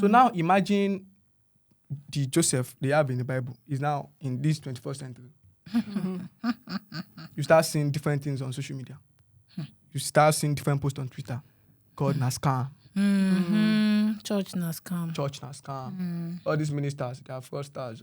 So now imagine the Joseph they have in the Bible is now in this 21st century. You start seeing different things on social media. You start seeing different posts on Twitter. God na scam. Church na scam. Church na scam. All these ministers, they are fraudsters.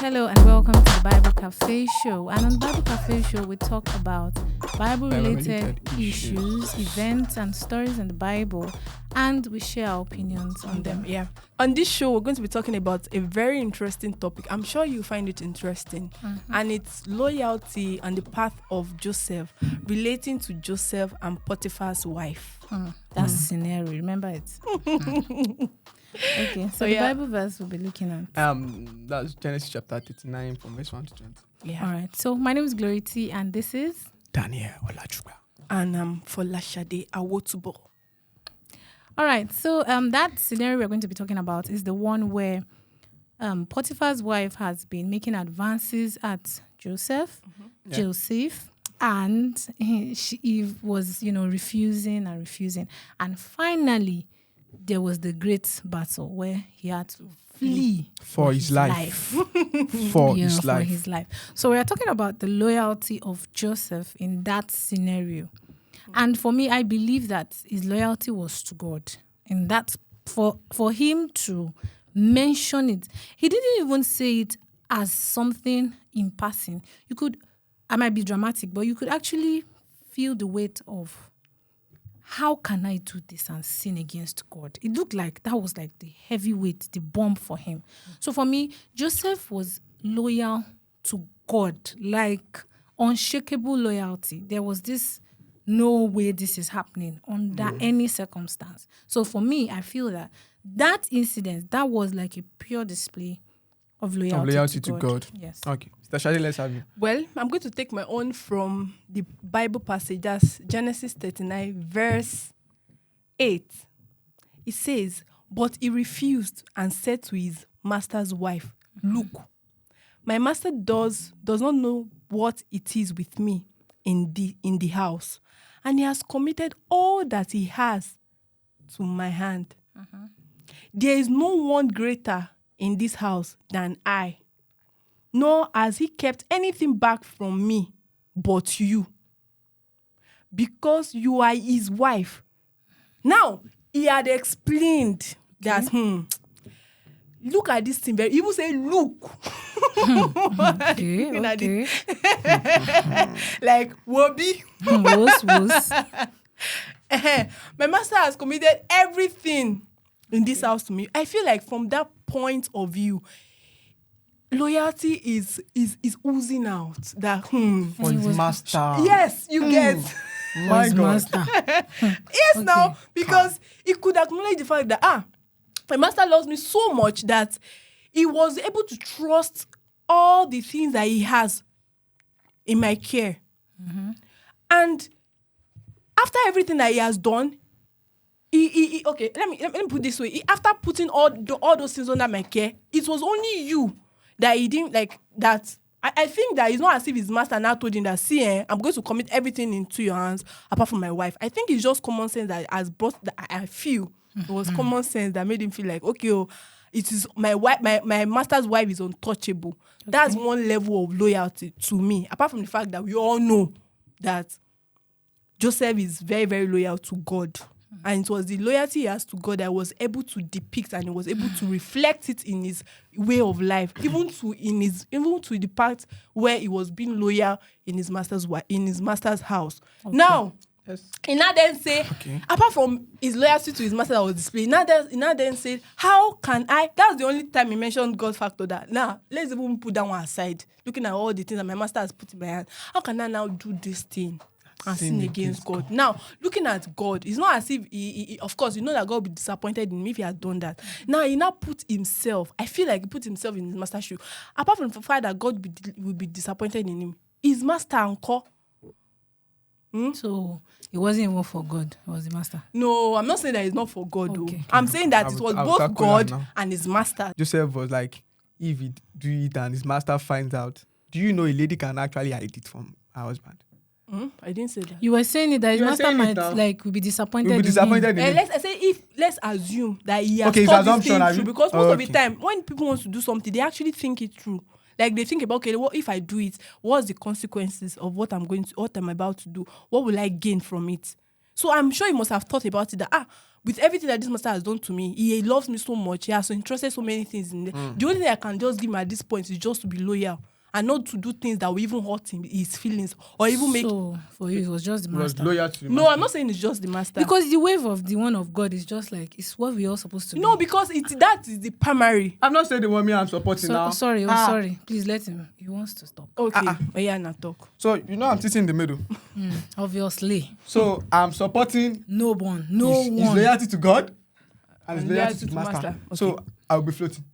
Hello and welcome to the Bible Cafe Show. And on the Bible Cafe Show, we talk about Bible-related issues, events, and stories in the Bible, and we share our opinions on them. Yeah. On this show, we're going to be talking about a very interesting topic. I'm sure you find it interesting. And it's loyalty and the path of Joseph, relating to Joseph and Potiphar's wife. That's the scenario. Remember it. Okay, so the Bible verse we'll be looking at. That's Genesis chapter 39 from verse 1 to 20. Yeah. All right. So my name is Glorie Tee, and this is Daniel Olajugba. And I'm Folasade Awotubo. All right. So that scenario we're going to be talking about is the one where Potiphar's wife has been making advances at Joseph, and he was, refusing, and finally there was the great battle where he had to flee for his life. For his life. So we are talking about the loyalty of Joseph in that scenario. And for me, I believe that his loyalty was to God. And that for him to mention it, he didn't even say it as something in passing. I might be dramatic, but you could actually feel the weight of, how can I do this and sin against God? It looked like that was like the heavy weight, the bomb for him. So for me, Joseph was loyal to God, like unshakable loyalty. There was this, no way this is happening under any circumstance. So for me, I feel that incident, that was like a pure display of loyalty to God. Yes. Okay. Shadi, let's have you. Well, I'm going to take my own from the Bible passage. That's Genesis 39, verse 8. It says, but he refused and said to his master's wife, look, my master does not know what it is with me in the house, and he has committed all that he has to my hand. There is no one greater in this house than I, nor has he kept anything back from me but you, because you are his wife. Now, he had explained that, look at this thing. He will say, look. Okay. Like, Wobi. Was. My master has committed everything in this house to me. I feel like from that point of view, loyalty is oozing out. That for his master. Yes, you get. My God. Master. Yes, now, because he could acknowledge the fact that my master loves me so much that he was able to trust all the things that he has in my care. And after everything that he has done, he okay, let me put it this way. After putting all those things under my care, it was only you that he didn't like that. I think that it's not as if his master now told him that, see, I'm going to commit everything into your hands apart from my wife. I think it's just common sense that has brought that. I feel it was common sense that made him feel like, okay, it is my wife, my master's wife is untouchable. Okay. That's one level of loyalty to me. Apart from the fact that we all know that Joseph is very, very loyal to God. And it was the loyalty he has to God that was able to depict, and he was able to reflect it in his way of life, even to the part where he was being loyal in his master's house. Okay. Now, he now then say, apart from his loyalty to his master that was displayed, he now then said, how can I? That's the only time he mentioned God factor. That now let's even put that one aside. Looking at all the things that my master has put in my hand, how can I now do this thing and sin against God? Now, looking at God, it's not as if he of course, you know that God would be disappointed in me if he had done that. Now, he now put himself, I feel like he put himself in his master's shoe. Apart from the fact that God would be disappointed in him, his master encore. So, it wasn't even for God, it was the master. No, I'm not saying that it's not for God, though. I'm saying that it was both God and his master. Joseph was like, if he do it and his master finds out, do you know a lady can actually hide it from her husband? I didn't say that. You were saying it that his You were master saying it might now. will be disappointed. We'll be in him. disappointed in him. Let's assume that he has Okay, it's thought this assumption, thing have through, you? because most of the Okay. time when people want to do something, they actually think it through. Like they think about, okay, what if I do it? What's the consequences of what I'm about to do? What will I gain from it? So I'm sure he must have thought about it that with everything that this master has done to me, he loves me so much. He has entrusted so many things in there. The only thing I can just give him at this point is just to be loyal and not to do things that will even hurt his feelings or even make. So for you, it was just the He was master. loyal to the No, master. I'm not saying it's just the master. Because the wave of the one of God is just like it's what we all supposed to no, be. because that is the primary. I'm not saying the one me I'm supporting now. Sorry, please let him. He wants to stop. Okay, yeah, now talk. So I'm sitting in the middle. Obviously, So I'm supporting no one. his loyalty to God and his loyalty to the master. master. Okay. So I'll be floating.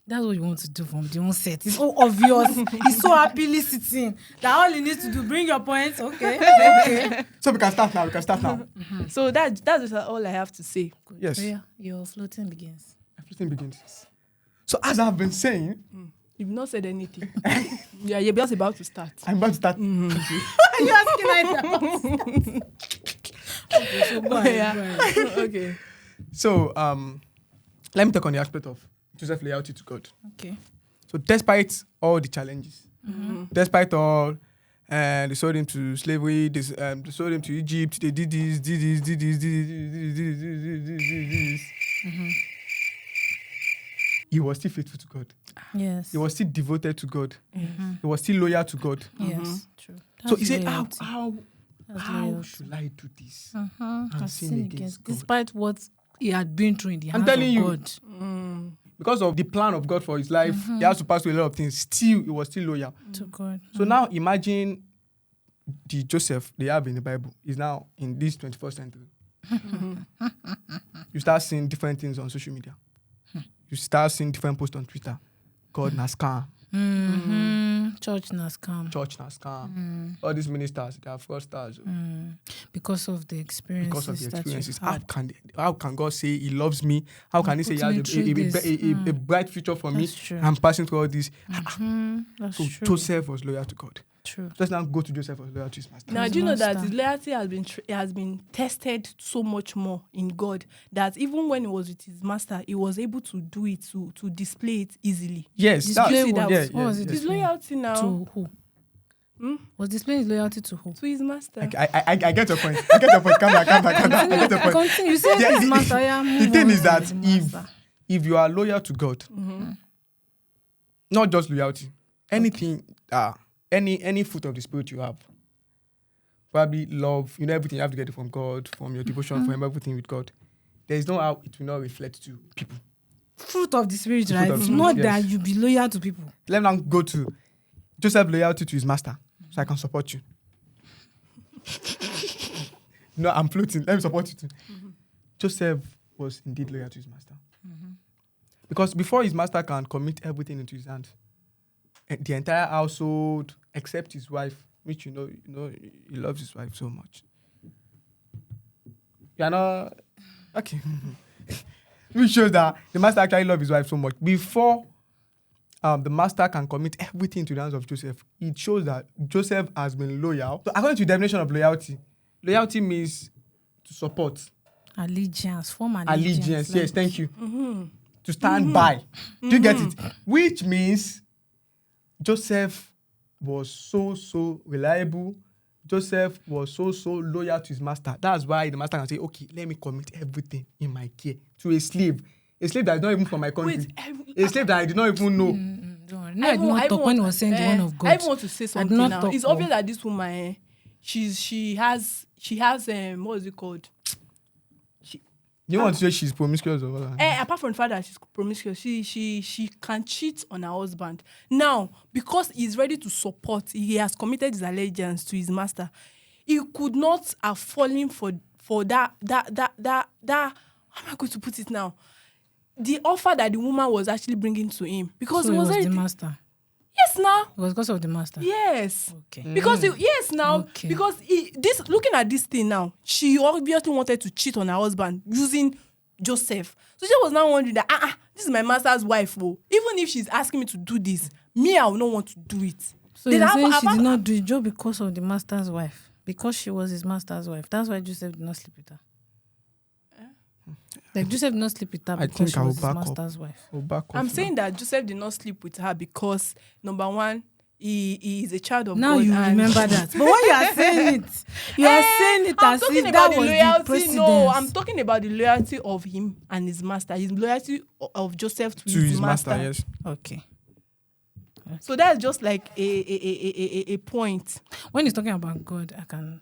That's what you want to do from the onset. It's so obvious. He's so happily sitting that all he needs to do bring your points. Okay. So we can start now. So that's just all I have to say. Yes. So yeah, your floating begins. Everything begins. So as I've been saying, You've not said anything. Yeah, you're just about to start. I'm about to start. Are you asking like Okay, so go ahead. Go ahead. Okay. So let me talk on the aspect of Joseph's loyalty to God. Okay. So despite all the challenges, despite all, they sold him to slavery, they sold him to Egypt, they did this. He was still faithful to God. Yes. He was still devoted to God. He was still loyal to God. Yes. True. So he said, loyalty. how loyalty. should I do this? I've sin sinned against God. despite what he had been through in the hands telling of you. God. Because of the plan of God for his life, he has to pass through a lot of things. Still, he was still loyal. To God. So now imagine the Joseph they have in the Bible is now in this 21st century. You start seeing different things on social media. You start seeing different posts on Twitter. God na scam. Church na scam. Church na scam. All these ministers, they are fraudsters. Because of the experiences. Because of the experiences. That you've had. How can God say he loves me? How can he say he has Putting me through a bright future for me? That's true. I'm passing through all this. That's So true. Joseph was loyal to God. True. Let's now go to Joseph was loyal to his master. Now, His do you know that master. his loyalty has been tested so much more in God that even when he was with his master, he was able to do it to display it easily. Yes, Display what? What was it? His loyalty now To who? Was displaying his loyalty to who? to his master. I get your point. I get your point. Calm down. I get your point. Continue. You said Yeah, his master. Yeah, The move thing on is to that the master. if you are loyal to God, not just loyalty, anything, any fruit of the spirit you have, probably love, everything you have to get it from God, from your devotion, from everything with God. There is no how it will not reflect to people. Fruit of the spirit, The fruit right? of the It's spirit, not yes. that you be loyal to people. Let me now go to Joseph's loyalty to his master, so I can support you. No, I'm floating. Let me support you too. Joseph was indeed loyal to his master. Because before his master can commit everything into his hands, the entire household, except his wife, which he loves his wife so much. You are not okay. Which shows that the master actually loves his wife so much. Before the master can commit everything to the hands of Joseph, it shows that Joseph has been loyal. So according to the definition of loyalty, loyalty means to support. Allegiance, form Allegiance. like- Yes, thank you. To stand by. Do you get it? Which means Joseph was so reliable. Joseph was so loyal to his master. That's why the master can say, okay, let me commit everything in my care to a slave. A slave that is not even from my country. A slave that I did not even know. Don't worry. No, I did not talk when he was saying the one of God. I even want to say something not now. talk, It's obvious that this woman, she has what is it called? You want to say she's promiscuous or what? Apart from the fact that she's promiscuous, she can cheat on her husband. Now, because he's ready to support, he has committed his allegiance to his master. He could not have fallen for that. How am I going to put it now? The offer that the woman was actually bringing to him, because So it it was was already the master. yes now. It was because of the master. Yes. Okay. Because yes now, Okay. because looking at this thing now, she obviously wanted to cheat on her husband using Joseph. So she was now wondering that this is my master's wife. Oh, even if she's asking me to do this, me I will not want to do it. So Then you're have- saying have- she did not do it just because of the master's wife? because she was his master's wife. That's why Joseph did not sleep with her. Like Joseph did not sleep with her I because think she I will was his back up. master's wife. I'm saying that Joseph did not sleep with her because, number one, he is a child of Now God. you and remember that. But when you are saying it, you are saying it I'm as talking if about that the was the loyalty. precedence. No, I'm talking about the loyalty of him and his master. His loyalty of Joseph to his master. Yes. Okay. So that's just like a point. When he's talking about God, I can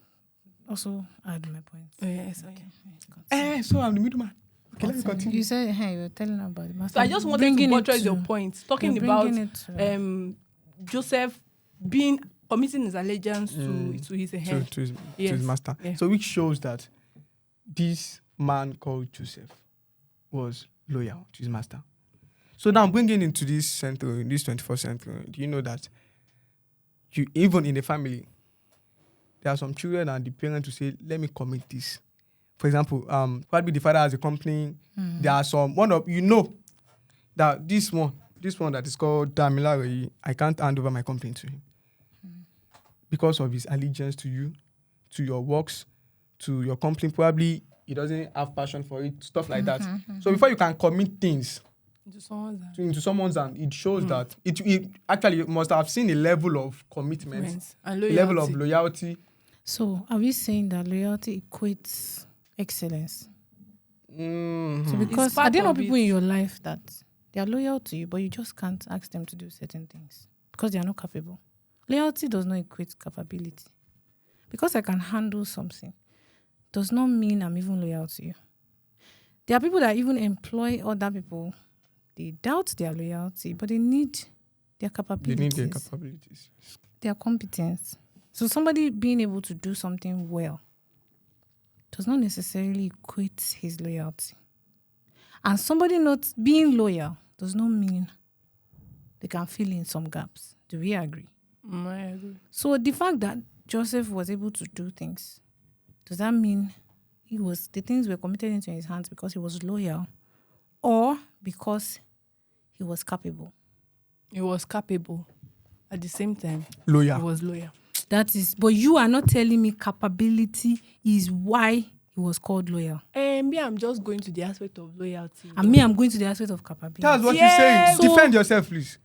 also add my point. Oh, yes, okay. So I'm the middleman. Okay, let me continue. You said, hey, you were telling about the master. So I just wanted to Bringing it buttress your point, talking you're about bringing it to- Joseph committing his allegiance to his head. To his Yes. master. Yeah. So which shows that this man called Joseph was loyal to his master. So now bringing into this century, this 21st century, do you know that you even in the family, there are some children and the parents who say, let me commit this. For example, probably the father has a company. There are some that this one that is called Bamiloye, I can't hand over my company to him. Because of his allegiance to you, to your works, to your company. Probably he doesn't have passion for it, stuff like that. So before you can commit things into someone's hand, it shows that it actually must have seen a level of commitment, And a level of loyalty. So are we saying that loyalty equates excellence? So because part are there of not people it. in your life that they are loyal to you, but you just can't ask them to do certain things because they are not capable? Loyalty does not equate capability. Because I can handle something does not mean I'm even loyal to you. There are people that even employ other people. They doubt their loyalty, but they need their capabilities. Their competence. So somebody being able to do something well does not necessarily equate his loyalty. And somebody not being loyal does not mean they can fill in some gaps. Do we agree? I agree. So the fact that Joseph was able to do things, does that mean the things were committed into his hands because he was loyal or because he was capable? He was capable. At the same time, Loyal. he was loyal. That is, but you are not telling me capability is why he was called loyal. Me, I'm just going to the aspect of loyalty. And me, I'm going to the aspect of capability. That's what you're saying. So- Defend yourself, please.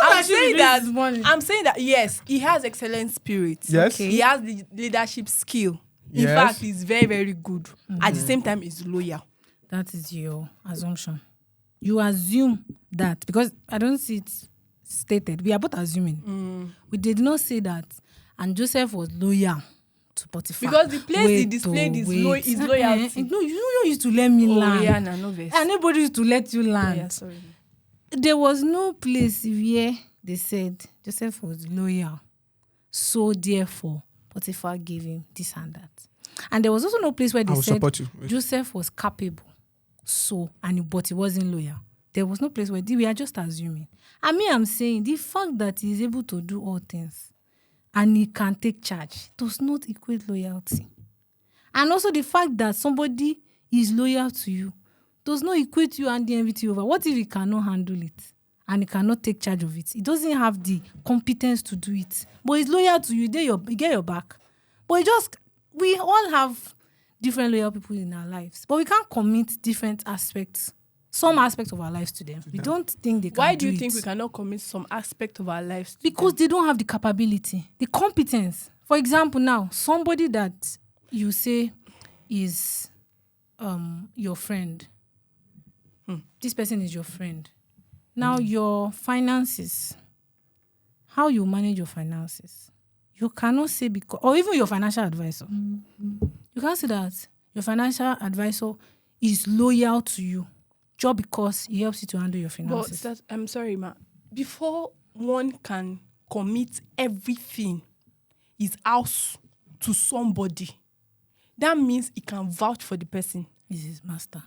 I'm saying that yes, he has excellent spirit. Yes. He has the leadership skill. In Yes. fact, he's very, very good. At the same time, he's loyal. That is your assumption. You assume that because I don't see it stated. We are both assuming. We did not say that. And Joseph was loyal to Potiphar. Because the place he displayed his loyalty. No, you don't used to let me land. Yeah, no verse. And nobody used to let you land. Yeah, sorry. There was no place where they said Joseph was loyal. So therefore, Potiphar gave him this and that. And there was also no place where they said support you. Joseph was capable. But he wasn't loyal. There was no place where we are just assuming. I mean, I'm saying the fact that he is able to do all things and he can take charge does not equate loyalty. And also the fact that somebody is loyal to you does not equate you handing everything over. What if he cannot handle it and he cannot take charge of it? He doesn't have the competence to do it. But he's loyal to you. He get your back. But we all have different loyal people in our lives. But we can't commit different aspects, some aspects of our lives to them. We don't think they can Why do do you it. think we cannot commit some aspect of our lives? Because they don't have the capability, the competence. For example, now, somebody that you say is your friend. This person is your friend. Now, your finances, how you manage your finances, you cannot say because, or even your financial advisor, you can't say that your financial advisor is loyal to you just because he helps you to handle your finances. I'm sorry, ma. Before one can commit everything, his house to somebody, that means he can vouch for the person. He's his master.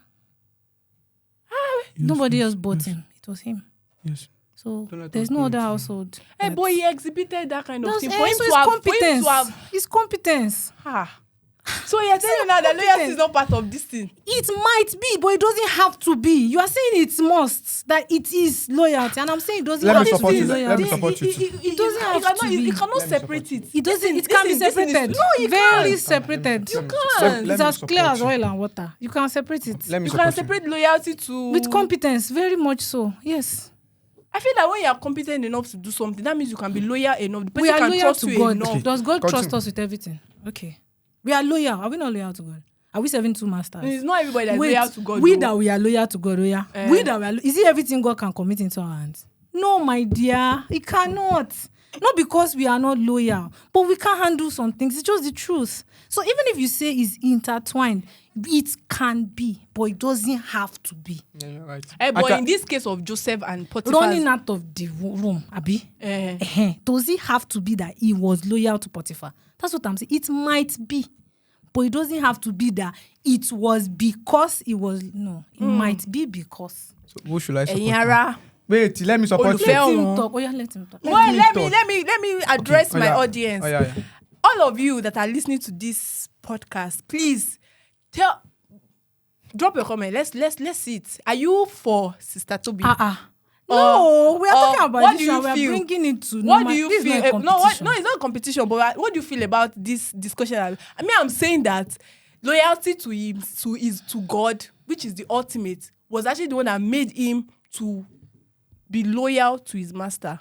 Yes, Nobody yes, else bought yes. him. It was him. Yes. So Don't let there's us no go other into- household. Hey, that- boy, he exhibited that kind of That's thing. so For him his to have, competence. His competence. So you're telling me now that loyalty is not part of this thing? It might be, but it doesn't have to be. You are saying it must, that it is loyalty. And I'm saying it doesn't Let me have to support be you. Let loyalty. me support you. It doesn't have to be. You cannot Let me separate support it. It doesn't. It can be separated. No, you Very can't. separated. You can't. It's as clear as oil and water. You can separate it. Let me You can support you. separate loyalty to With competence, very much so. Yes. I feel like when you are competent enough to do something, that means you can be loyal enough. The person We are can loyal trust to you God. enough. Okay. Does God Continue. trust us with everything? Okay. We are loyal. Are we not loyal to God? Are we serving two masters? It's not everybody that's Wait, loyal to God. we though. that we are loyal to God, yeah. We that we are, is it everything God can commit into our hands? No, my dear, it cannot. Not because we are not loyal, but we can't handle some things. It's just the truth. So even if you say it's intertwined, it can be, but it doesn't have to be. Yeah, you're right. But in this case of Joseph and Potiphar, Running out of the room, Abi. Does it have to be that he was loyal to Potiphar? That's what I'm saying. It might be, but it doesn't have to be that it was because it was. No, it might be because. So who should I support? Yara. Wait, let me support you. Olufe. Let him Oh. talk. Oh yeah, let him talk. Well, me talk. let me address Okay. Oh, my yeah. audience. Oh, yeah. All of you that are listening to this podcast, please drop your comment. Let's see it. Are you for Sister Toby? No, we are talking about what this. do you We are feel? bringing it to. What do you this is feel? not a competition. No, it's not a competition. But what do you feel about this discussion? I mean, I'm saying that loyalty to him, to God, which is the ultimate, was actually the one that made him to be loyal to his master.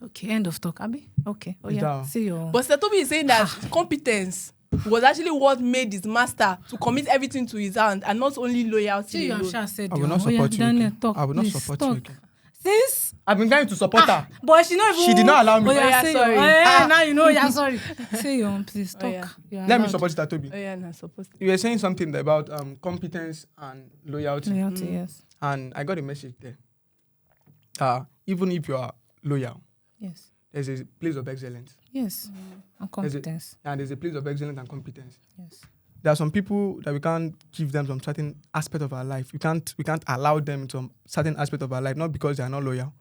Okay, end of talk, Abi. Okay. Oh yeah. Down. See you. But Setobi is saying that competence was actually what made his master to commit everything to his hand, and not only loyalty See you. alone. Sha said I will not oh, yeah, support you Daniel, again. talk. I will not please, support talk. you again. Since I've been trying to support her. but she not even. She did not allow me. Oh yeah, Oh, say yeah, sorry. Now you know. Yeah, sorry. Say you, please talk. yeah. You are Let me allowed. support Sister Toby. Oh yeah, not supposed to. You were saying something about competence and loyalty. Loyalty, yes. And I got a message there. Even if you are loyal, Yes. there's a place of excellence. Yes. And competence. And there's a place of excellence and competence. Yes. There are some people that we can't give them some certain aspect of our life. We can't allow them into some certain aspect of our life, not because they are not loyal,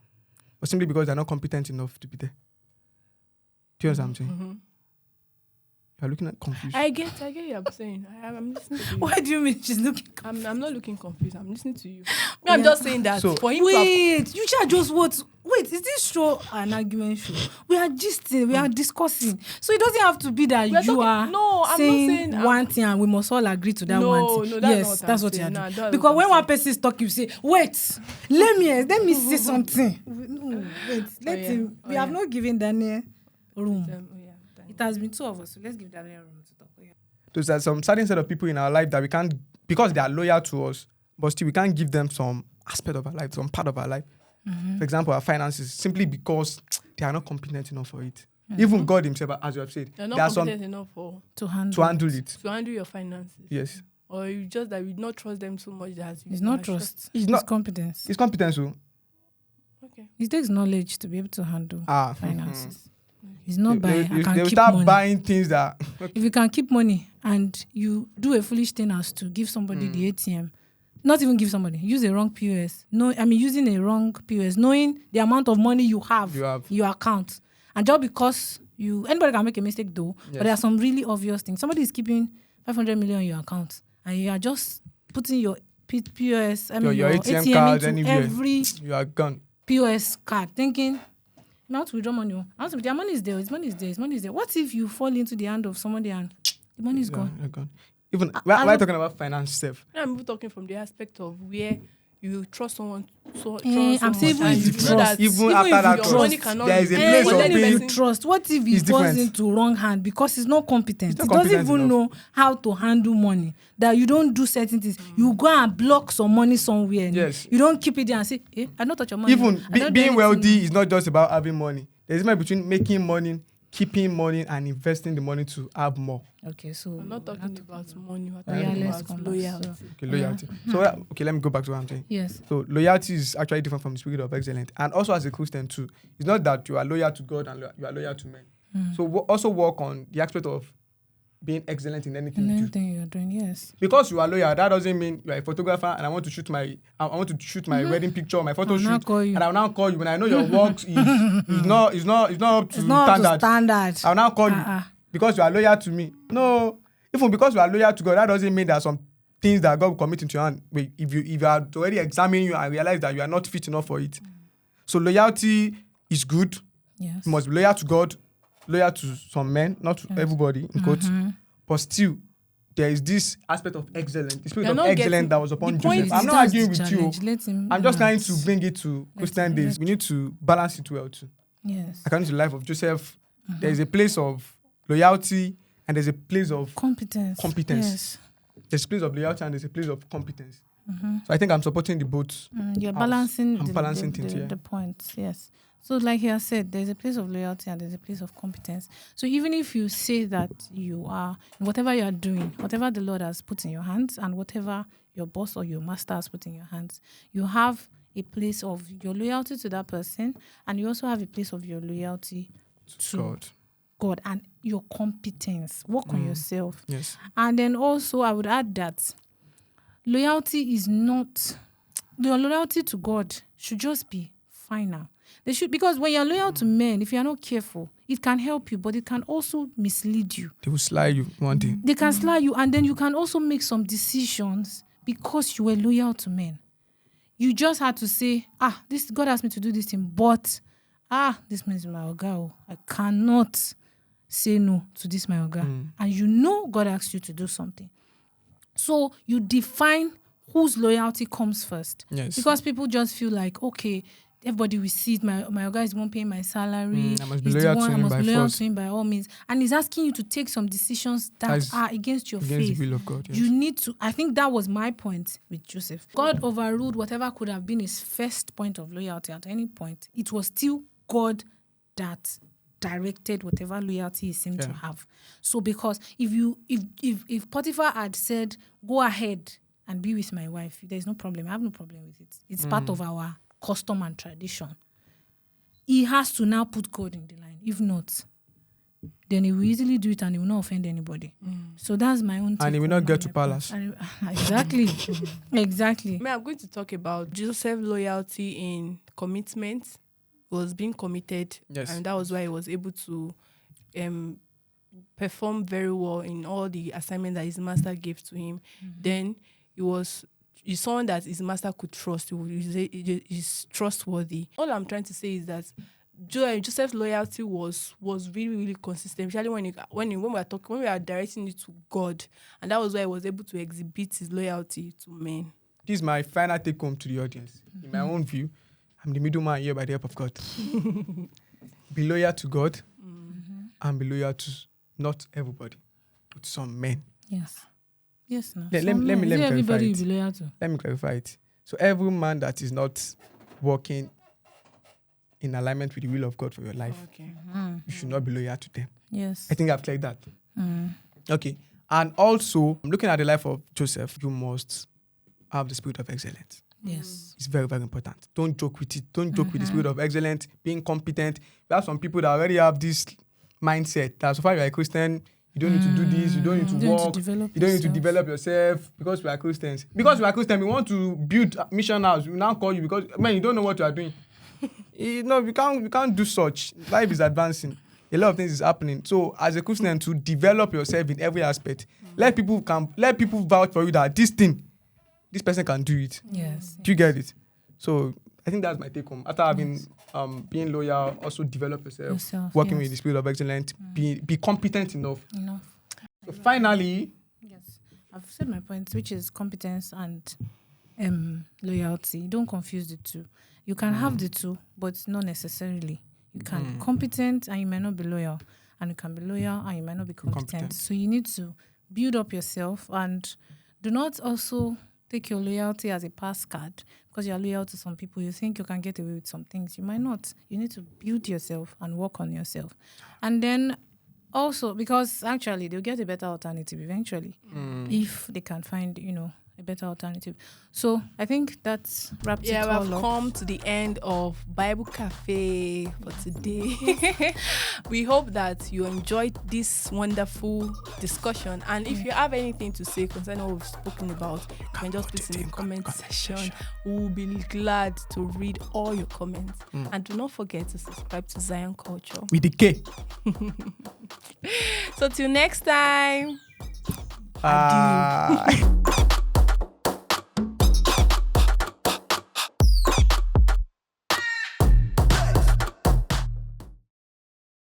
but simply because they're not competent enough to be there. Do you understand what I'm saying? Mm-hmm. You're looking at confused. I get you. I'm saying. I'm listening to you. Why do you mean she's looking? I'm not looking confused. I'm listening to you. Oh, I'm yeah. just saying that So- for him to have Wait, you shall just what? Wait, is this show an argument show? We are gisting, we are discussing. So it doesn't have to be that We are you talking- are No, I'm not saying saying- one thing and we must all agree to that No, one thing. no, that's not yes, what I'm that's what saying. you are Nah, doing. that's Because what when I'm one saying. person is talking, you say, wait, let me say something. No, wait, let yeah. him. Oh, We have yeah. not given Daniel room. yeah, It has been two of us, so let's give Daniel room to talk. Oh, yeah. There's some certain set of people in our life that we can't, because they are loyal to us, but still we can't give them some aspect of our life, some part of our life. For example, our finances, simply because they are not competent enough for it. Even God himself, as you have said, You're there not are some competent enough To handle. to handle it. to handle your finances. Yes. Or you just that we not trust them so much that you It's not are trust. It's It's not- competence. It's competence. Oh. Okay. It takes knowledge to be able to handle Ah, finances. It's not by I they can will keep start money. buying things that If you can keep money and you do a foolish thing as to give somebody the ATM, not even give somebody, use a wrong POS. No, I mean using a wrong POS, knowing the amount of money you have in your account, and just because anybody can make a mistake though, but there are some really obvious things. Somebody is keeping 500 million in your account, and you are just putting your POS, your ATM card into anywhere. every You are gone. POS card, thinking, I want to withdraw money. I want to, their money is there. His money is there. His money is there. What if you fall into the hand of somebody and the money is gone? You're gone. Even we're talking about finance stuff. I'm even talking from the aspect of where you trust someone. I'm saying even if you trust, even after that your trust, money cannot there is a be- place but of then the being. person- trust. What if he It's falls different. into wrong hand because he's not competent? He's not He doesn't competent even enough. know how to handle money. That you don't do certain things. You go and block some money somewhere. Yes. You don't keep it there and say, I don't touch your money. Even I don't do being anything." wealthy is not just about having money. There's a difference between making money, keeping money, and investing the money to have more. Okay, so I'm not talking about money. We're Yeah, talking let's about come back. loyalty. So, Okay, loyalty. So okay, let me go back to what I'm saying. yes. So loyalty is actually different from the spirit of excellence, and also as a Christian too. It's not that you are loyal to God and you are loyal to men. So also work on the aspect of being excellent in anything And you do. anything you're doing, yes. Because you are loyal, that doesn't mean you are a photographer and I want to shoot my wedding picture, my photo I'll now shoot, call you. and I'll now call you when I know your works is not up to It's not up to standard. standard. I'll now call you Uh-uh. because you are loyal to me. No, Even because we are loyal to God, that doesn't mean there are some things that God will commit into your hand. If you are already examining you and realize that you are not fit enough for it. So loyalty is good. Yes. You must be loyal to God, loyal to some men, not to everybody, in quotes. But still, there is this aspect of excellence, the spirit You're of not excellence getting- that was upon the point Joseph. is I'm not That's the arguing with you. challenge. Let him I'm just trying not. to bring it to Christian him- days. We need to balance it well too. Yes. According to the life of Joseph, there is a place of loyalty and there's a place of Competence. competence. Yes. There's a place of loyalty and there's a place of competence. So I think I'm supporting the both. You're house. balancing, I'm balancing things the, here. the points. Yes. So like he has said, there's a place of loyalty and there's a place of competence. So even if you say that you are, whatever you are doing, whatever the Lord has put in your hands and whatever your boss or your master has put in your hands, you have a place of your loyalty to that person and you also have a place of your loyalty to God and your competence. Work on yourself. Yes. And then also I would add that loyalty is not, your loyalty to God should just be final. They should, because when you're loyal to men, if you're not careful, it can help you, but it can also mislead you. They will slide you one day. They can slide you, and then you can also make some decisions because you were loyal to men. You just had to say, this God asked me to do this thing, but this man is my oga. I cannot say no to this my oga. And you know God asked you to do something. So you define whose loyalty comes first. Yes. Because people just feel like, okay, everybody will see it. My oga is the one paying my salary. I must be He's the loyal to one, I him must by be loyal force. to him by all means. And he's asking you to take some decisions that are against your Against faith. the will of God. Yes. You need to, I think that was my point with Joseph. God overruled whatever could have been his first point of loyalty at any point. It was still God that directed whatever loyalty he seemed to have. So because if Potiphar had said, go ahead and be with my wife, there's no problem. I have no problem with it. It's part of our custom and tradition. He has to now put God in the line. If not, then he will easily do it and he will not offend anybody. So that's my own take. And he will not get to palace. Exactly. Exactly. I'm going to talk about Joseph's loyalty in commitment. He was being committed. Yes. And that was why he was able to perform very well in all the assignments that his master gave to him. Then he's someone that his master could trust. He's trustworthy. All I'm trying to say is that Joseph's loyalty was really, really consistent, especially when we are directing it to God, and that was why he was able to exhibit his loyalty to men. This is my final take home to the audience. In my own view, I'm the middleman here by the help of God. Be loyal to God and be loyal to not everybody, but some men. Yes. Yes, no. Let me clarify everybody it. will be loyal to. Let me clarify it. So every man that is not working in alignment with the will of God for your life, you should not be loyal to them. Yes. I think I've cleared that. Okay. And also, looking at the life of Joseph, you must have the spirit of excellence. Yes. It's very, very important. Don't joke with it. Don't joke with the spirit of excellence, being competent. We have some people that already have this mindset that so far you're a Christian, you don't need to do this, you don't need to work, you don't need to develop yourself because we are Christians. Because we are Christians, we want to build a mission house. We now call you because, man, you don't know what you are doing. We can't do such. Life is advancing. A lot of things is happening. So as a Christian, to develop yourself in every aspect, let people vouch for you that this person can do it. Yes. Do you get it? So I think that's my take home. After having being loyal, also develop yourself, working with the spirit of excellence, be competent enough. So finally, yes, I've said my point, which is competence and loyalty. Don't confuse the two. You can have the two, but not necessarily. You can be competent and you might not be loyal, and you can be loyal and you might not be competent. So you need to build up yourself and do not also take your loyalty as a pass card because you're loyal to some people. You think you can get away with some things. You might not. You need to build yourself and work on yourself. And then also, because actually they'll get a better alternative eventually if they can find, a better alternative. So I think that's wrapped it all up. Yeah, we've come to the end of Bible Cafe for today. We hope that you enjoyed this wonderful discussion. And if you have anything to say concerning what we've spoken about, you can just put it in the comment section. We'll be glad to read all your comments. And do not forget to subscribe to Zion Culture. with the K. So till next time. Bye.